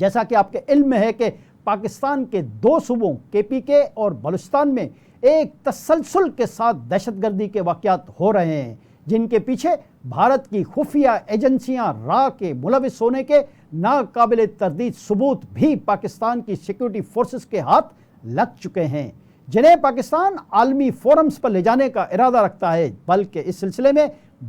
جیسا کہ آپ کے علم میں ہے کہ پاکستان کے 2 صوبوں KPK اور بلوچستان میں ایک تسلسل کے ساتھ دہشت گردی کے واقعات ہو رہے ہیں، جن کے پیچھے بھارت کی خفیہ ایجنسیاں را کے ملوث ہونے کے ناقابل تردید ثبوت بھی پاکستان کی سیکیورٹی فورسز کے ہاتھ لگ چکے ہیں، جنہیں پاکستان عالمی فورمز پر لے جانے کا ارادہ رکھتا ہے، بلکہ اس سلسلے میں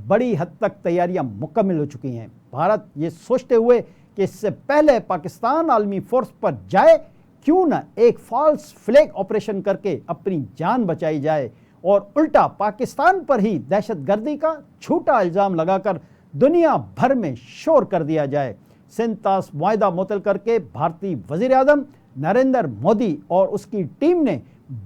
بڑی حد تک تیاریاں مکمل ہو چکی ہیں۔ بھارت یہ سوچتے ہوئے کہ اس سے پہلے پاکستان عالمی فورس پر جائے، کیوں نہ ایک فالس فلیگ آپریشن کر کے اپنی جان بچائی جائے اور الٹا پاکستان پر ہی دہشت گردی کا جھوٹا الزام لگا کر دنیا بھر میں شور کر دیا جائے۔ سندھ طاس معاہدہ معطل کر کے بھارتی وزیر اعظم نریندر مودی اور اس کی ٹیم نے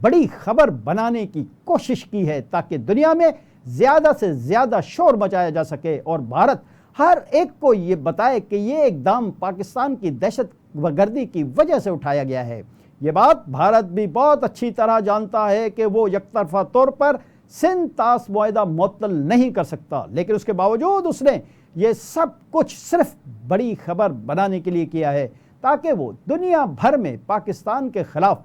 بڑی خبر بنانے کی کوشش کی ہے تاکہ دنیا میں زیادہ سے زیادہ شور مچایا جا سکے اور بھارت ہر ایک کو یہ بتائے کہ یہ اقدام پاکستان کی دہشت گردی کی وجہ سے اٹھایا گیا ہے۔ یہ بات بھارت بھی بہت اچھی طرح جانتا ہے کہ وہ یک طرفہ طور پر سندھ طاس معاہدہ معطل نہیں کر سکتا، لیکن اس کے باوجود اس نے یہ سب کچھ صرف بڑی خبر بنانے کے لیے کیا ہے تاکہ وہ دنیا بھر میں پاکستان کے خلاف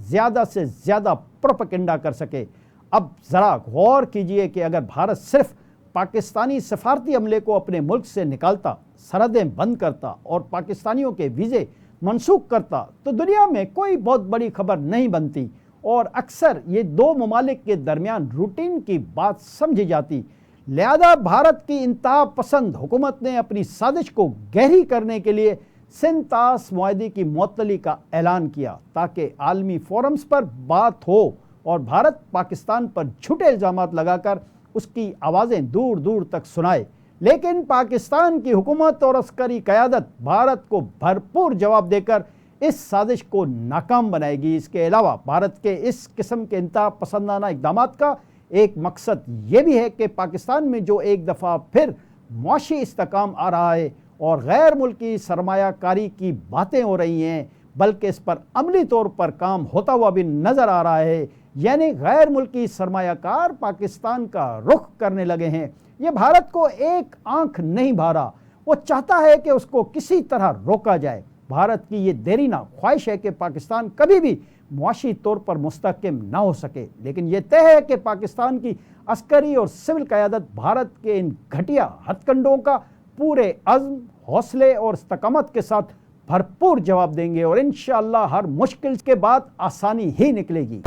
زیادہ سے زیادہ پروپیگنڈا کر سکے۔ اب ذرا غور کیجئے کہ اگر بھارت صرف پاکستانی سفارتی عملے کو اپنے ملک سے نکالتا، سرحدیں بند کرتا اور پاکستانیوں کے ویزے منسوخ کرتا تو دنیا میں کوئی بہت بڑی خبر نہیں بنتی اور اکثر یہ 2 ممالک کے درمیان روٹین کی بات سمجھی جاتی۔ لہذا بھارت کی انتہا پسند حکومت نے اپنی سازش کو گہری کرنے کے لیے سندھ طاس معاہدے کی معطلی کا اعلان کیا تاکہ عالمی فورمز پر بات ہو اور بھارت پاکستان پر جھوٹے الزامات لگا کر اس کی آوازیں دور دور تک سنائے۔ لیکن پاکستان کی حکومت اور عسکری قیادت بھارت کو بھرپور جواب دے کر اس سازش کو ناکام بنائے گی۔ اس کے علاوہ بھارت کے اس قسم کے انتہا پسندانہ اقدامات کا ایک مقصد یہ بھی ہے کہ پاکستان میں جو ایک دفعہ پھر معاشی استحکام آ رہا ہے اور غیر ملکی سرمایہ کاری کی باتیں ہو رہی ہیں، بلکہ اس پر عملی طور پر کام ہوتا ہوا بھی نظر آ رہا ہے، یعنی غیر ملکی سرمایہ کار پاکستان کا رخ کرنے لگے ہیں۔ یہ بھارت کو ایک آنکھ نہیں بھارا، وہ چاہتا ہے کہ اس کو کسی طرح روکا جائے۔ بھارت کی یہ دیرینہ خواہش ہے کہ پاکستان کبھی بھی معاشی طور پر مستحکم نہ ہو سکے، لیکن یہ طے ہے کہ پاکستان کی عسکری اور سول قیادت بھارت کے ان گھٹیا ہتھ کنڈوں کا پورے عزم، حوصلے اور استقامت کے ساتھ بھرپور جواب دیں گے اور انشاءاللہ ہر مشکل کے بعد آسانی ہی نکلے گی۔